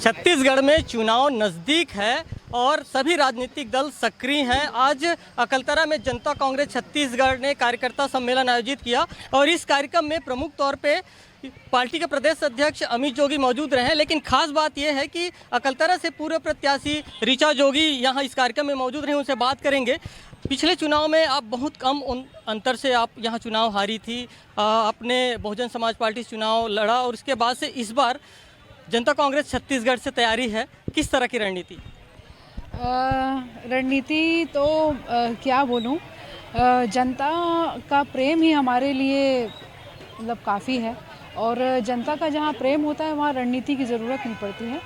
छत्तीसगढ़ में चुनाव नज़दीक है और सभी राजनीतिक दल सक्रिय हैं। आज अकलतरा में जनता कांग्रेस छत्तीसगढ़ ने कार्यकर्ता सम्मेलन आयोजित किया और इस कार्यक्रम में प्रमुख तौर पे पार्टी के प्रदेश अध्यक्ष अमित जोगी मौजूद रहे। लेकिन खास बात यह है कि अकलतरा से पूर्व प्रत्याशी ऋचा जोगी यहाँ इस कार्यक्रम में मौजूद रहे, उनसे बात करेंगे। पिछले चुनाव में आप बहुत कम अंतर से आप यहाँ चुनाव हारी थी, आपने बहुजन समाज पार्टी से चुनाव लड़ा और इसके बाद से इस बार जनता कांग्रेस छत्तीसगढ़ से तैयारी है। किस तरह की रणनीति? रणनीति तो क्या बोलूं, जनता का प्रेम ही हमारे लिए मतलब काफ़ी है और जनता का जहां प्रेम होता है वहां रणनीति की ज़रूरत नहीं पड़ती है।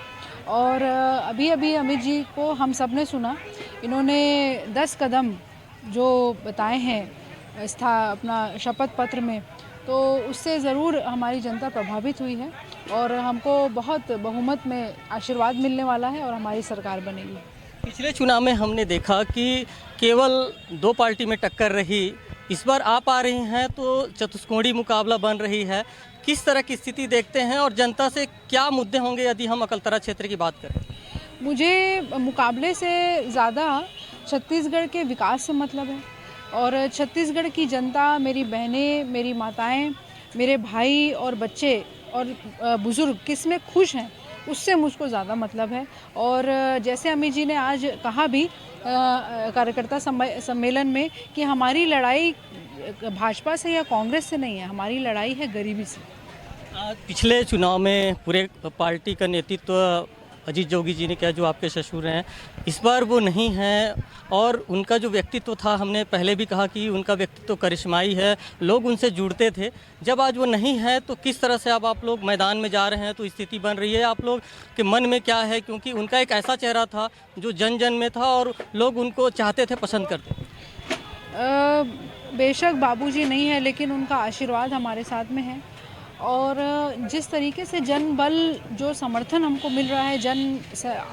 और अभी अभी अमित जी को हम सब ने सुना, इन्होंने 10 कदम जो बताए हैं अपना शपथ पत्र में, तो उससे ज़रूर हमारी जनता प्रभावित हुई है और हमको बहुत बहुमत में आशीर्वाद मिलने वाला है और हमारी सरकार बनेगी। पिछले चुनाव में हमने देखा कि केवल 2 पार्टी में टक्कर रही, इस बार आप आ रही हैं तो चतुष्कोणीय मुकाबला बन रही है। किस तरह की स्थिति देखते हैं और जनता से क्या मुद्दे होंगे यदि हम अकलतरा क्षेत्र की बात करें? मुझे मुकाबले से ज़्यादा छत्तीसगढ़ के विकास से मतलब है और छत्तीसगढ़ की जनता, मेरी बहनें, मेरी माताएं, मेरे भाई और बच्चे और बुज़ुर्ग किस में खुश हैं, उससे मुझको ज़्यादा मतलब है। और जैसे अमित जी ने आज कहा भी कार्यकर्ता सम्मेलन में कि हमारी लड़ाई भाजपा से या कांग्रेस से नहीं है, हमारी लड़ाई है गरीबी से। पिछले चुनाव में पूरे पार्टी का नेतृत्व अजीत जोगी जी ने किया, जो आपके ससुर हैं। इस बार वो नहीं हैं और उनका जो व्यक्तित्व था, हमने पहले भी कहा कि उनका व्यक्तित्व करिश्माई है, लोग उनसे जुड़ते थे। जब आज वो नहीं है तो किस तरह से अब आप लोग मैदान में जा रहे हैं, तो स्थिति बन रही है आप लोग के मन में क्या है? क्योंकि उनका एक ऐसा चेहरा था जो जन जन में था और लोग उनको चाहते थे, पसंद करते थे। बेशक बाबूजी नहीं है, लेकिन उनका आशीर्वाद हमारे साथ में है और जिस तरीके से जन बल, जो समर्थन हमको मिल रहा है, जन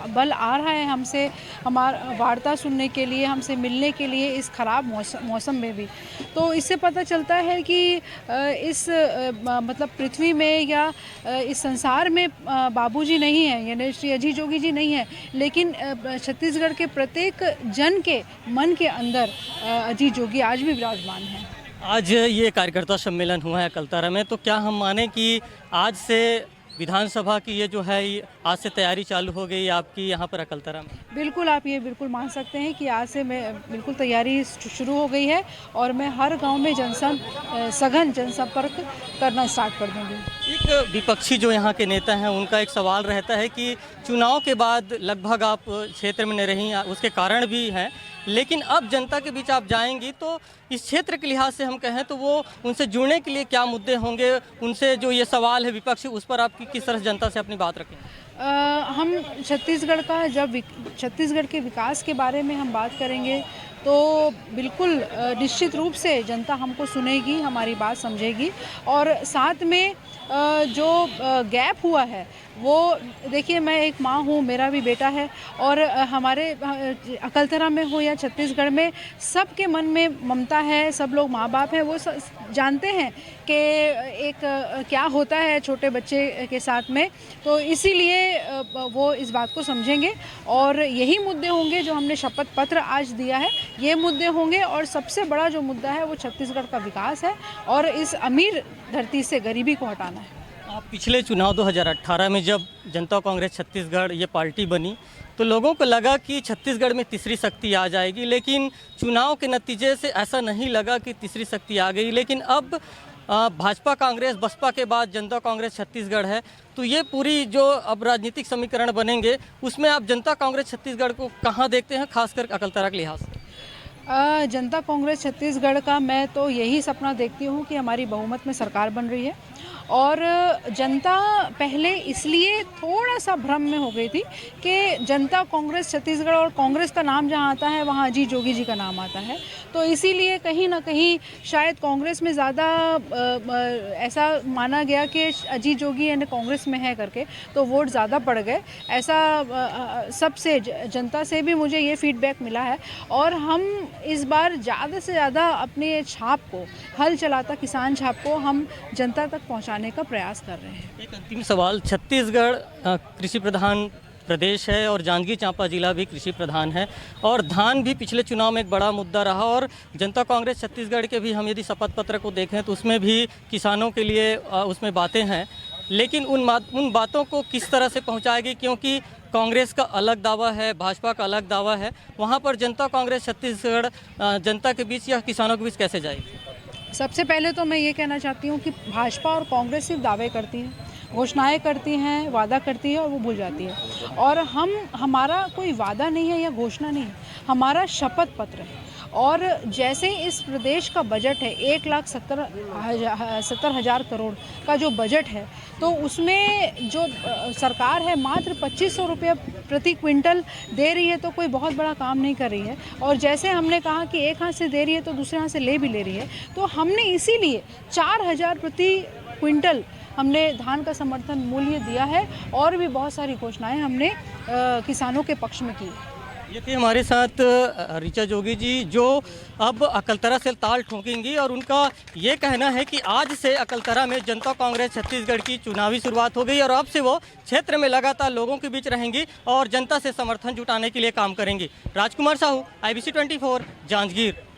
बल आ रहा है हमसे, हमारा वार्ता सुनने के लिए, हमसे मिलने के लिए इस ख़राब मौसम में भी, तो इससे पता चलता है कि इस मतलब पृथ्वी में या इस संसार में बाबूजी नहीं है, यानी श्री अजीत जोगी जी नहीं है, लेकिन छत्तीसगढ़ के प्रत्येक जन के मन के अंदर अजीत जोगी आज भी विराजमान है। आज ये कार्यकर्ता सम्मेलन हुआ है अकलतरा में, तो क्या हम माने कि आज से विधानसभा की ये जो है आज से तैयारी चालू हो गई आपकी यहाँ पर अकलतरा में? बिल्कुल, आप ये बिल्कुल मान सकते हैं कि आज से मैं बिल्कुल तैयारी शुरू हो गई है और मैं हर गांव में सघन जनसंपर्क करना स्टार्ट कर दूँगी। एक विपक्षी जो यहाँ के नेता हैं, उनका एक सवाल रहता है कि चुनाव के बाद लगभग आप क्षेत्र में नहीं रहीं, उसके कारण भी हैं, लेकिन अब जनता के बीच आप जाएंगी तो इस क्षेत्र के लिहाज से हम कहें तो वो उनसे जुड़ने के लिए क्या मुद्दे होंगे, उनसे जो ये सवाल है विपक्षी, उस पर आप किस तरह जनता से अपनी बात रखें? हम छत्तीसगढ़ के विकास के बारे में हम बात करेंगे तो बिल्कुल निश्चित रूप से जनता हमको सुनेगी, हमारी बात समझेगी और साथ में जो गैप हुआ है वो देखिए, मैं एक माँ हूँ, मेरा भी बेटा है और हमारे अकलतरा में हो या छत्तीसगढ़ में सबके मन में ममता है, सब लोग माँ बाप हैं, वो जानते हैं कि एक क्या होता है छोटे बच्चे के साथ में, तो इसीलिए वो इस बात को समझेंगे और यही मुद्दे होंगे जो हमने शपथ पत्र आज दिया है, ये मुद्दे होंगे। और सबसे बड़ा जो मुद्दा है वो छत्तीसगढ़ का विकास है और इस अमीर धरती से गरीबी को हटाना है। आप पिछले चुनाव 2018 में जब जनता कांग्रेस छत्तीसगढ़ ये पार्टी बनी तो लोगों को लगा कि छत्तीसगढ़ में तीसरी शक्ति आ जाएगी, लेकिन चुनाव के नतीजे से ऐसा नहीं लगा कि तीसरी शक्ति आ गई। लेकिन अब भाजपा कांग्रेस बसपा के बाद जनता कांग्रेस छत्तीसगढ़ है, तो ये पूरी जो अब राजनीतिक समीकरण बनेंगे उसमें आप जनता कांग्रेस छत्तीसगढ़ को कहाँ देखते हैं, खासकर अकलतरा के लिहाज से? जनता कांग्रेस छत्तीसगढ़ का मैं तो यही सपना देखती हूँ कि हमारी बहुमत में सरकार बन रही है और जनता पहले इसलिए थोड़ा सा भ्रम में हो गई थी कि जनता कांग्रेस छत्तीसगढ़ और कांग्रेस का नाम जहाँ आता है वहाँ अजीत जोगी जी का नाम आता है, तो इसीलिए कहीं ना कहीं शायद कांग्रेस में ज़्यादा ऐसा माना गया कि अजीत जोगी यानी कांग्रेस में है करके, तो वोट ज़्यादा पड़ गए। ऐसा सबसे जनता से भी मुझे ये फीडबैक मिला है और हम इस बार ज़्यादा से ज़्यादा अपने छाप को, हल चलाता किसान छाप को हम जनता तक पहुँचाने लाने का प्रयास कर रहे हैं। एक अंतिम सवाल, छत्तीसगढ़ कृषि प्रधान प्रदेश है और जांजगीर चांपा जिला भी कृषि प्रधान है और धान भी पिछले चुनाव में एक बड़ा मुद्दा रहा और जनता कांग्रेस छत्तीसगढ़ के भी हम यदि शपथ पत्र को देखें तो उसमें भी किसानों के लिए उसमें बातें हैं, लेकिन उन बातों को किस तरह से पहुंचाएगी, क्योंकि कांग्रेस का अलग दावा है, भाजपा का अलग दावा है, वहां पर जनता कांग्रेस छत्तीसगढ़ जनता के बीच या किसानों के बीच कैसे जाएगी? सबसे पहले तो मैं ये कहना चाहती हूँ कि भाजपा और कांग्रेस सिर्फ दावे करती हैं, घोषणाएं करती हैं, वादा करती है और वो भूल जाती है। और हमारा कोई वादा नहीं है या घोषणा नहीं है, हमारा शपथ पत्र है। और जैसे इस प्रदेश का बजट है 1,70,000 करोड़ का जो बजट है, तो उसमें जो सरकार है मात्र 2,500 रुपये प्रति क्विंटल दे रही है, तो कोई बहुत बड़ा काम नहीं कर रही है। और जैसे हमने कहा कि एक हाथ से दे रही है तो दूसरे हाथ से ले भी ले रही है, तो हमने इसीलिए 4,000 प्रति क्विंटल हमने धान का समर्थन मूल्य दिया है और भी बहुत सारी घोषणाएं हमने किसानों के पक्ष में की है। ये थी हमारे साथ ऋचा जोगी जी, जो अब अकलतरा से ताल ठोकेंगी और उनका ये कहना है कि आज से अकलतरा में जनता कांग्रेस छत्तीसगढ़ की चुनावी शुरुआत हो गई और अब से वो क्षेत्र में लगातार लोगों के बीच रहेंगी और जनता से समर्थन जुटाने के लिए काम करेंगी। राजकुमार साहू, IBC 24, जांजगीर।